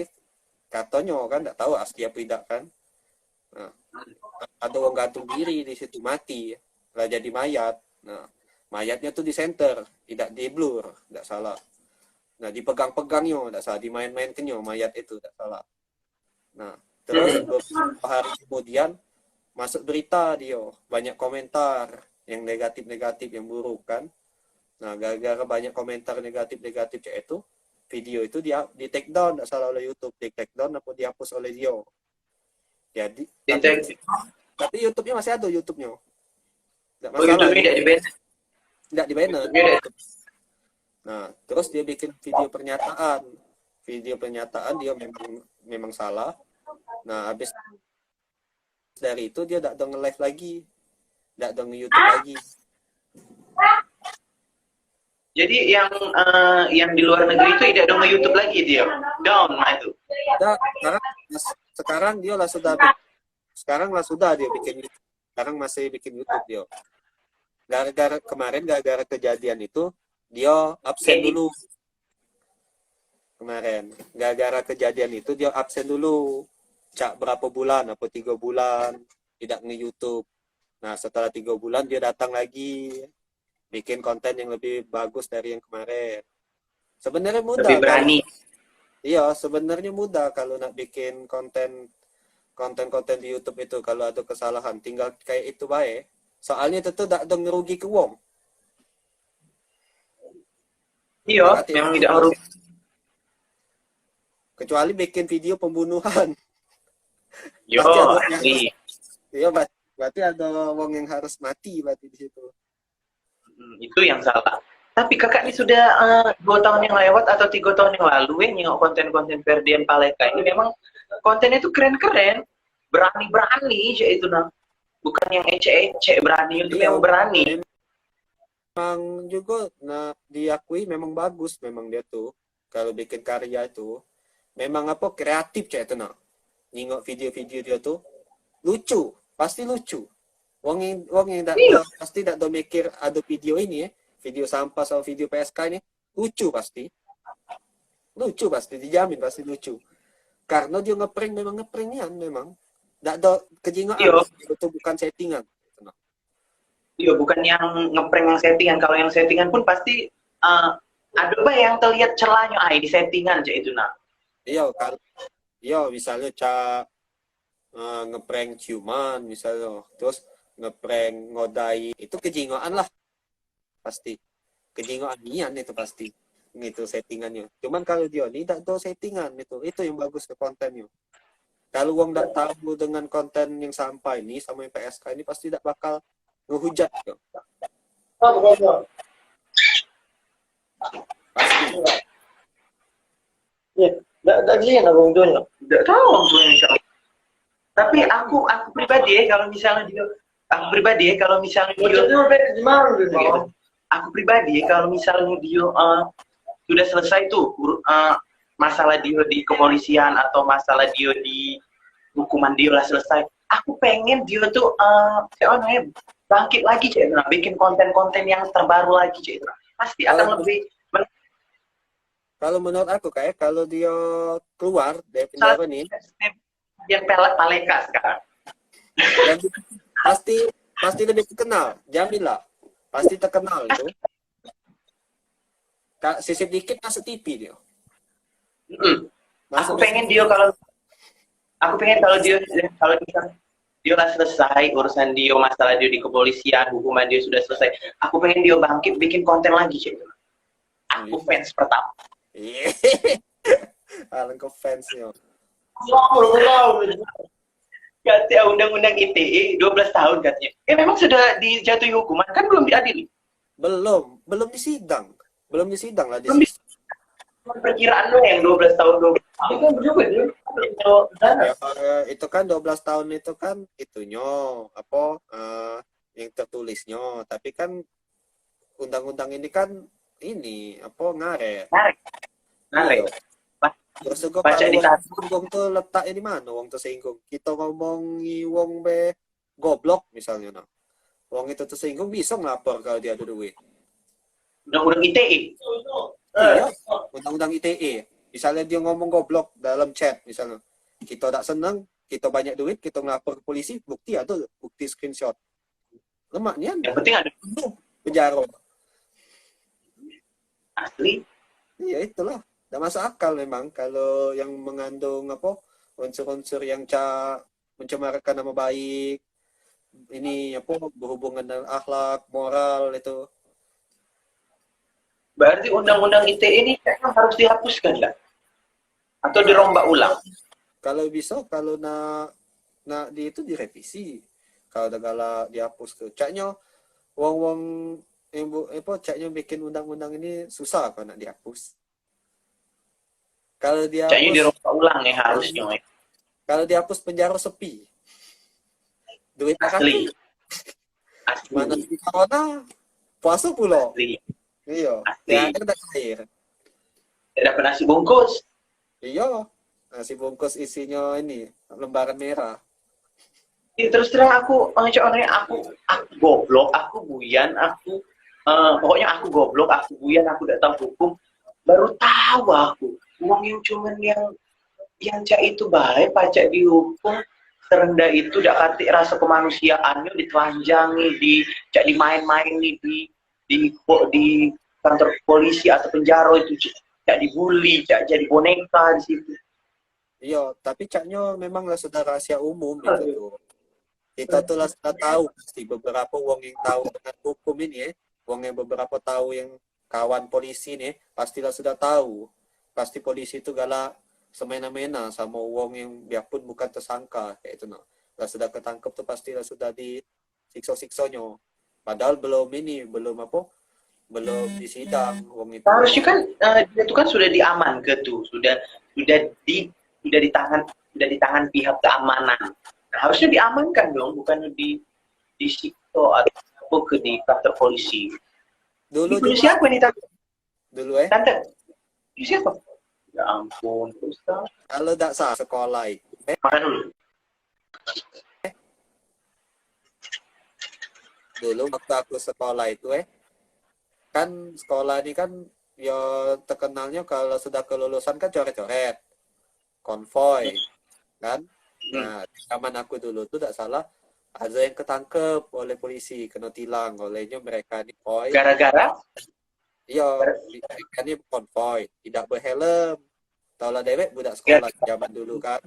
Katanya kan nggak tahu asli apa tidak kan. Nah, ada orang gantung diri di situ mati, lah jadi mayat. Nah, mayatnya tuh di center, tidak di blur, tidak salah. Nah, dipegang-pegangnya, tidak salah, dimain-mainkannya mayat itu, tidak salah. Nah, terus beberapa hari kemudian masuk berita dia, banyak komentar yang negatif-negatif, yang buruk kan. Nah, gara-gara banyak komentar negatif-negatif itu, video itu dia di take down, tidak salah, oleh YouTube, di take down atau dihapus oleh dia. Jadi, tapi YouTube-nya masih ada YouTube-nya. Tidak Oh, masalah. YouTube tidak di-ban. Tidak di-ban. YouTube. Nah, terus dia bikin video pernyataan. Video pernyataan dia memang salah. Nah, habis dari itu dia tidak ada nge-live lagi. Tidak ada nge-YouTube lagi. Jadi yang di luar negeri itu tidak ada YouTube lagi dia. Down lah itu. Nah, sekarang dia lah sudah dia bikin YouTube. Sekarang masih bikin YouTube dia. Gara-gara kejadian itu dia absen dulu. Kemarin gara-gara kejadian itu dia absen dulu. Cak berapa bulan, apa 3 bulan tidak nge-YouTube. Nah, setelah 3 bulan dia datang lagi bikin konten yang lebih bagus dari yang kemarin. Sebenarnya mudah. Lebih berani. Iya, sebenarnya mudah kalau nak bikin konten di YouTube itu. Kalau ada kesalahan tinggal kayak itu baik. Soalnya itu tuh tidak ada ngerugi ke wong. Iya, memang tidak merugi. Kecuali bikin video pembunuhan. Yo, Pasti ada asli. Iya, berarti ada wong yang harus mati berarti di situ. Itu yang salah. Tapi kakak ini sudah 2 tahun yang lewat atau 3 tahun yang lalu nyengok konten-konten Ferdian Paleka ini memang kontennya itu keren-keren, berani-berani itu nah. Bukan yang ecek-ecek, berani itu Iya, yang berani. Memang juga nah diakui memang bagus memang dia tuh kalau bikin karya itu memang apa kreatif cek itu nah. Nyingok video-video dia tuh lucu, pasti lucu. Wong yang pasti tidak mikir ada video ini video sampah sama video PSK ini lucu pasti dijamin pasti lucu karena dia ngeprank memang ngeprankian memang tidak ada kejingaan itu bukan settingan. Iya, bukan yang ngeprank yang settingan. Kalau yang settingan pun pasti ada yang terlihat celahnya di settingan cek itu nah. Iya misalnya ngeprank ciuman misalnya terus ngeprank ngodai itu kejingoan lah pasti kejingoan nian itu pasti itu settingannya. Cuman kalau dia ini tidak tahu settingan itu yang bagus ke kontennya. Kalau uang tidak tahu dengan konten yang sampah ini sama yang PSK ini pasti tidak bakal ngehujat yo. Pasti. Ya, tidak lihat abang tuanya. Tidak tahu orang tuanya siapa. Tapi aku pribadi kalau misalnya dia aku pribadi kalau misalnya dia sudah selesai tuh masalah dia di kepolisian atau masalah dia di hukuman dia lah selesai, aku pengen dia tuh bangkit lagi cek bikin konten-konten yang terbaru lagi cek pasti akan lebih kalau menurut aku kayak kalau dia keluar dari penjara nih yang Paleka sekarang pasti lebih terkenal, jamin lah pasti terkenal itu. Sisip dikit masuk TV dia. Aku pengen dia kalau dia lah selesai urusan dia masalah dia di kepolisian hukuman dia sudah selesai, aku pengen dia bangkit bikin konten lagi cek. Aku fans pertama. Iya. Alang ke fansnya. Katanya undang-undang ITE 12 tahun katanya. Memang sudah dijatuhi hukuman kan belum diadili. Belum disidang lah di perkiraan lo yang 12 tahun itu kan 12 tahun itu kan itunya apa yang tertulisnya, tapi kan undang-undang ini kan ini apa ngaret. Terus juga Baca kalau di wong tas. tersinggung tuh letaknya di mana wong tersinggung? Kita ngomongi wong be goblok misalnya, nah. Wong itu tersinggung bisa ngelapor kalau dia ada duit. Undang-undang ITE. Iya, undang-undang ITE. Misalnya dia ngomong goblok dalam chat, misalnya. Kita tak senang, kita banyak duit, kita ngelapor ke polisi, bukti ada, bukti screenshot. Lemaknya Yang penting ada penjara. asli. Iya itulah. Tidak masuk akal memang kalau yang mengandung apa unsur-unsur yang mencemarkan nama baik, ini apa berhubungan dengan akhlak, moral itu. Berarti undang-undang ITE ini kayaknya harus dihapuskan lah. Atau dirombak ulang. Kalau bisa, kalau di itu direvisi. Kalau udah galak dihapus tuh. Caknya wong-wong caknya bikin undang-undang ini susah kalau nak dihapus. Kalau Kayaknya dihapus, dirombak ulang ya harusnya. kalau dihapus penjara sepi. Duit Asli. kaki. Asli. Mana di corona puasa pulau. Asli. Iya. Asli. Ya ada air. Tidak dapat nasi bungkus. Iya. Nasi bungkus isinya ini lembaran merah. Ya, terus terang aku goblok, aku buyan, pokoknya aku goblok, aku buyan, aku tidak tahu hukum. Baru tahu aku, uang yang cuman yang cak itu baik, pajak dihukum terendah itu, tidak katik rasa kemanusiaannya ditelanjangi, cak dimain-maini di kantor polisi atau penjara itu, cak dibully, cak jadi boneka di situ. Iya, tapi caknya memanglah sudah rahasia umum itu tuh. Kita tuh lah sudah tahu pasti beberapa wong yang tahu dengan hukum ini wong yang beberapa tahu yang kawan polisi nih, pastilah sudah tahu. Pasti polisi itu galak semena-mena sama wong yang biarpun bukan tersangka kayak itu nah. Lah sudah ketangkep tuh pastilah sudah disiksa-siksanya. Padahal belum disidang wong itu. Harusnya kan dia itu kan sudah diamankan tuh, sudah di tangan pihak keamanan. Nah, harusnya diamankan dong, bukan disiksa atau di kantor polisi. Dulu Ini siapa ini tante? Dulu Tante, ini siapa? Ya ampun, Ustaz. kalau tidak sah sekolah itu. Makan dulu. Dulu waktu aku sekolah itu kan sekolah ini kan ya terkenalnya kalau sudah kelulusan kan coret-coret konvoy kan. Nah zaman aku dulu tuh tidak salah ada yang ketangkep oleh polisi kena tilang olehnya mereka ini konvoy. Gara-gara? Iya, mereka ini konvoy tidak berhelm. Tahu lah dewek budak sekolah zaman dulu kan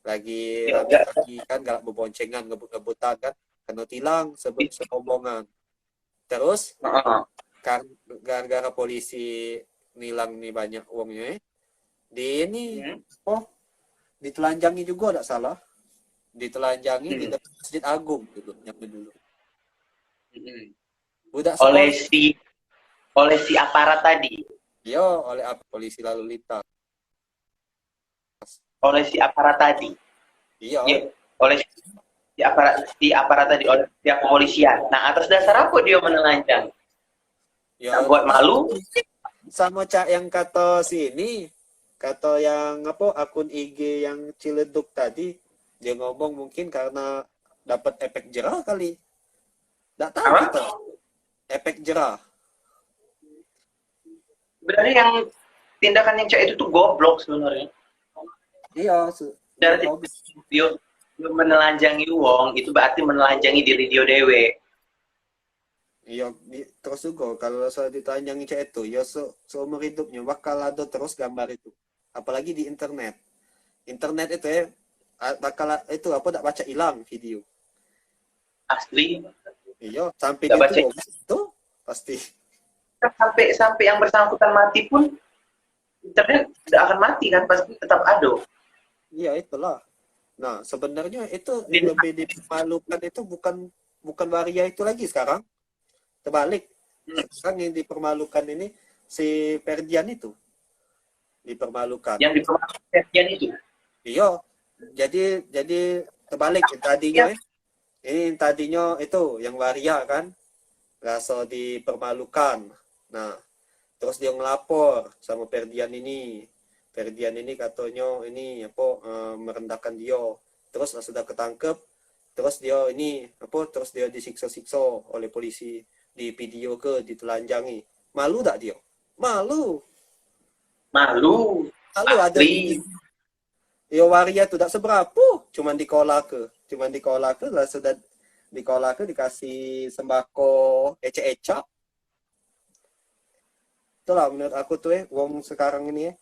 lagi kan galak berboncengan ngebut-ngebutan kan kena tilang serombongan. Terus kan gara-gara polisi nilang nih banyak uangnya di ini ditelanjangi juga tidak salah ditelanjangi di depan Masjid Agung dulu budak oleh si aparat tadi. iya oleh polisi lalu lintas oleh si aparat tadi. iya oleh si aparat tadi, oleh pihak kepolisian. Nah, atas dasar apa dia menelanjang? ya Buat malu sama cak yang kata yang akun IG yang Ciledug tadi dia ngomong mungkin karena dapat efek jerah kali nggak tahu kita efek jerah berarti yang tindakan yang cak itu tuh goblok sebenarnya. iya dari dia menelanjangi uang itu berarti menelanjangi diri dia dewe. Iya, terus juga kalau saya ditanyangi cek itu, ya seumur hidupnya bakal ada terus gambar itu. Apalagi di internet. Internet itu bakal itu tak baca hilang video. Asli. Iya, sampai Gak gitu baca. itu pasti. Sampai yang bersangkutan mati pun internet tidak akan mati kan, pasti tetap ada. Iya, itulah. Nah, sebenarnya itu lebih dipermalukan itu bukan waria itu lagi sekarang. Terbalik. Sekarang yang dipermalukan ini si Ferdian itu. Dipermalukan. Yang dipermalukan Ferdian itu. Iya. Jadi terbalik tadinya ini tadinya itu yang waria kan. Rasa dipermalukan. Nah, terus dia ngelapor sama Ferdian ini. Ferdian ini katanya ini apa merendahkan dia, terus lah sudah ketangkep, terus dia ini apa terus dia disiksa-siksa oleh polisi, di video ke ditelanjangi. Malu tak dia? Malu. Malu. Malu ada Asli. Yo waria tuh tak seberapa, cuman di kolak ke lah sudah di kolak ke dikasih sembako ecek-ecek. Itulah menurut aku tuh wong sekarang ini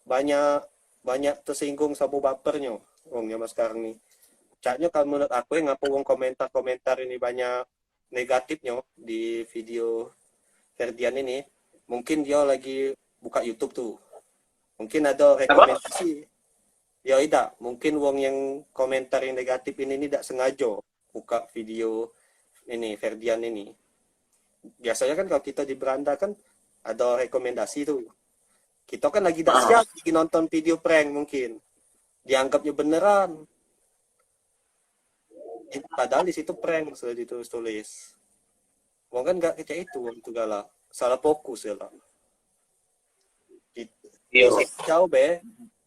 banyak banyak tersinggung sama bapernya wong zaman sekarang nih. Caknya kalau menurut aku ngapa wong komentar ini banyak negatifnya di video Ferdian ini, mungkin dia lagi buka YouTube tuh. Mungkin ada rekomendasi. Ya tidak, mungkin wong yang komentar yang negatif ini tidak sengaja buka video ini Ferdian ini. Biasanya kan kalau kita di beranda kan ada rekomendasi tuh. Kita kan lagi tidak siap lagi nonton video prank mungkin. Dianggapnya beneran. Padahal di situ prank sudah ditulis-tulis. Wong kan nggak kayak itu, wong itu galak. Salah fokus ya lah. Jauh be.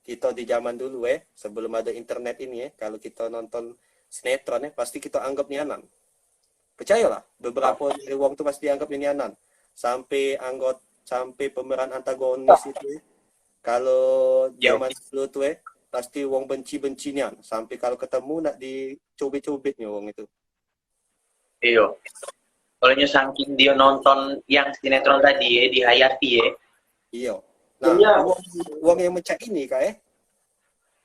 Kita di zaman dulu sebelum ada internet ini kalau kita nonton sinetron pasti kita anggap nianan. Percayalah, beberapa dari wong tuh pasti dianggap nianan. Sampai pemeran antagonis itu kalau zaman dulu tuh pasti wong benci nian. Sampai kalau ketemu nak dicubit-cubitnya wong itu. Iya. Kalau saking dia nonton yang sinetron tadi dihayati Iya. Nah, wong yang mencak ini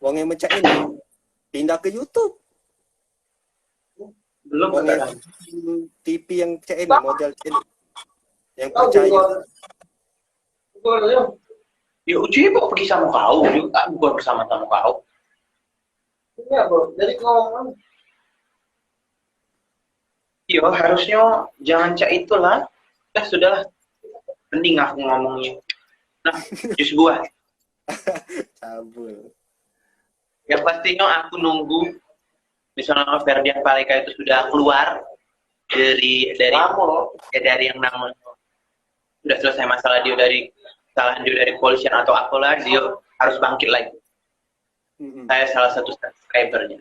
wong yang mencak ini pindah ke YouTube. Belum wong yang TV yang mencak ini, model ini. Yang percaya. Ya Uci mau pergi sama kau, juga bukan bersama sama kau. Iya, bro. Jadi ngomong. Iya, harusnya jangan cak itulah. Sudahlah. Mending aku ngomongnya. Nah, jus buah. Cabul. Yang pastinya aku nunggu misalnya Ferdian Paleka itu sudah keluar dari yang namanya sudah selesai masalah dia dari kesalahan dia dari kepolisian atau apalah, dia harus bangkit lagi. Saya salah satu subscribernya.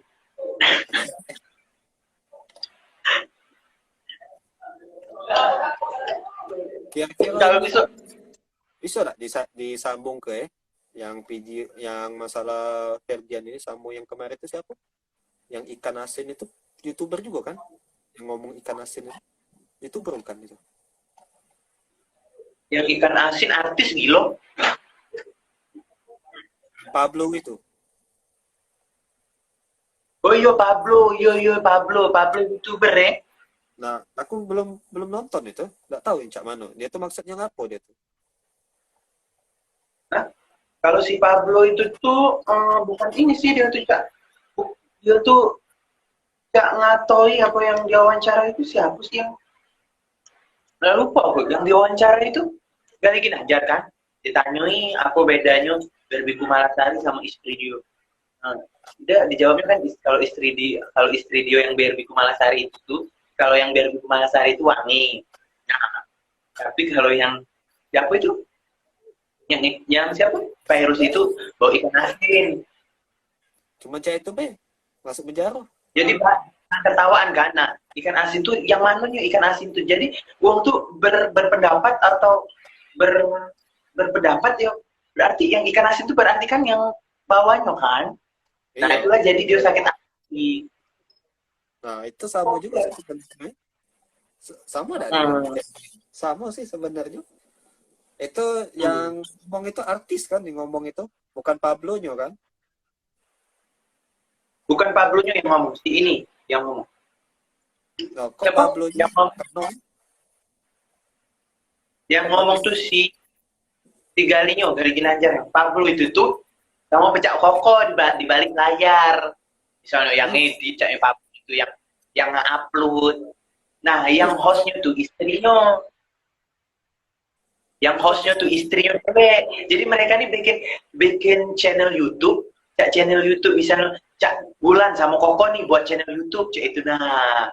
Kalau bisa nggak disambung ke yang video yang masalah Ferdian ini sama yang kemarin itu siapa? Yang ikan asin itu YouTuber juga kan? Yang ngomong ikan asin itu YouTuber kan itu? Yang ikan asin artis gilo. Pablo itu. Oh iya Pablo YouTuber Nah, aku belum nonton itu, nggak tahu yang cak mana. Dia tuh maksudnya ngapo dia tuh? Hah? Kalau si Pablo itu tuh bukan ini sih dia tuh cak. Dia tuh cak ngatoi apa yang diwawancara itu siapa sih yang? Nggak lupa aku yang diwawancara itu Gali Ginanjar kan? Ditanyoi apa bedanya Barbie Kumalasari sama istri dia. Udah dijawabnya kan kalau istri dia yang Barbie Kumalasari itu tuh, kalau yang Barbie Kumalasari itu wangi. Nah, tapi kalau yang siapa itu? Yang siapa? Virus itu bawa ikan asin. Cuma cak itu masuk penjara. Jadi ketawaan kan? Nah, ikan asin tuh yang mananya ikan asin tuh. Jadi uang tuh berpendapat atau berpendapat ya berarti yang ikan asin tuh berarti kan yang bawahnya kan. Nah, Iya. itulah jadi dia sakit hati. Nah, itu sama juga sih sebenarnya. Sama enggak? Sama sih sebenarnya. Itu yang ngomong itu artis kan yang ngomong itu, bukan Pablo-nya kan? Bukan Pablo-nya yang ngomong, si ini yang ngomong. Nah, kok Pablo-nya yang ngomong tuh si Galinyo, Gali Ginanjar. Pablo itu tuh sama pecah koko di balik layar. Misalnya yang edit, caknya Pablo itu yang nge-upload. Nah, yang hostnya tuh istrinya. Yang hostnya tuh istrinya cewek. Jadi mereka nih bikin channel YouTube. Cak channel YouTube misalnya Cak Bulan sama Koko nih buat channel YouTube. Cak itu nah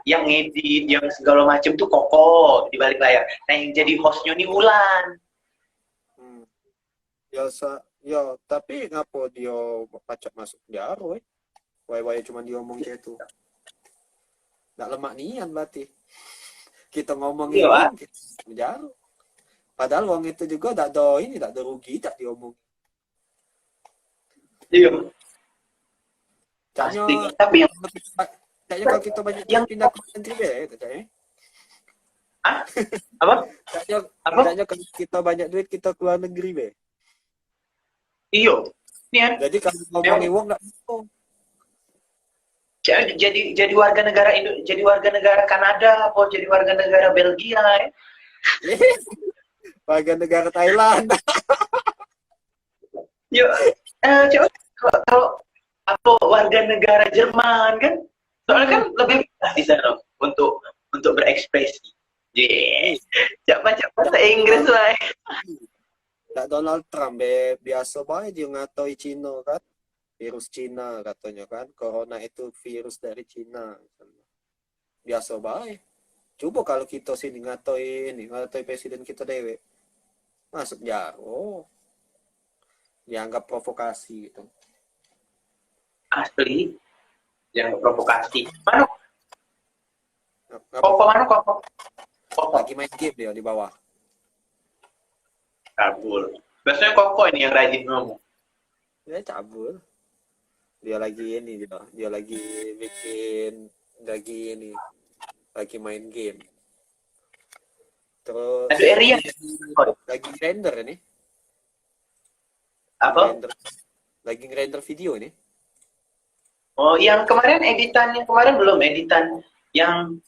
yang edit, yang segala macam tuh Koko di balik layar. Nah yang jadi hostnya nih Wulan. Ya, tapi ngapa dia pacak masuk jaro, Wai-wai cuma dia ngomong kayak itu. Nggak lemak nian berarti. Kita ngomongin Iya, kita jaro. Padahal uang itu juga tak ada ini, tak ada rugi, tak diomong. iya. Caknya, Pasti. Tapi yang caknya kalau kita banyak yang pindah ke negeri deh, caknya. ah, apa? Caknya, Apa? caknya kalau kita banyak duit kita keluar negeri be. Iyo. Nih, Jadi kalau ngomongin uang nggak bisa. jadi warga negara jadi warga negara Kanada atau jadi warga negara Belgia ya. Warga negara Thailand. Yuk, coba kalau aku warga negara Jerman kan, soalnya kan lebih mudah di sana untuk berekspresi. Coba bahasa Inggris lah. Tak Donald Trump be biasa banget dia ngatoi Cina kan. Virus Cina katanya kan, corona itu virus dari Cina. Biasa baik. Coba kalau kita sini ngatoi presiden kita dewe, masuk jaro, dianggap provokasi gitu. Asli, yang provokasi. Mana? Apa? Koko. Lagi main game dia di bawah. Kabul. Biasanya Koko ini yang rajin ngomong. Dia cabul. Dia lagi ini gitu. Dia lagi bikin lagi main game. Terus Aduh, Erian. lagi render ini. Apa? Lagi render video ini. Oh, yang kemarin editannya belum editan yang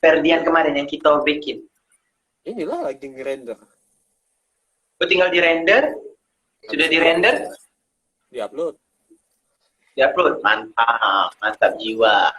Ferdian kemarin yang kita bikin. Inilah lagi render. Oh, tinggal di render. Sudah di render. Diupload. Diupload. Mantap jiwa.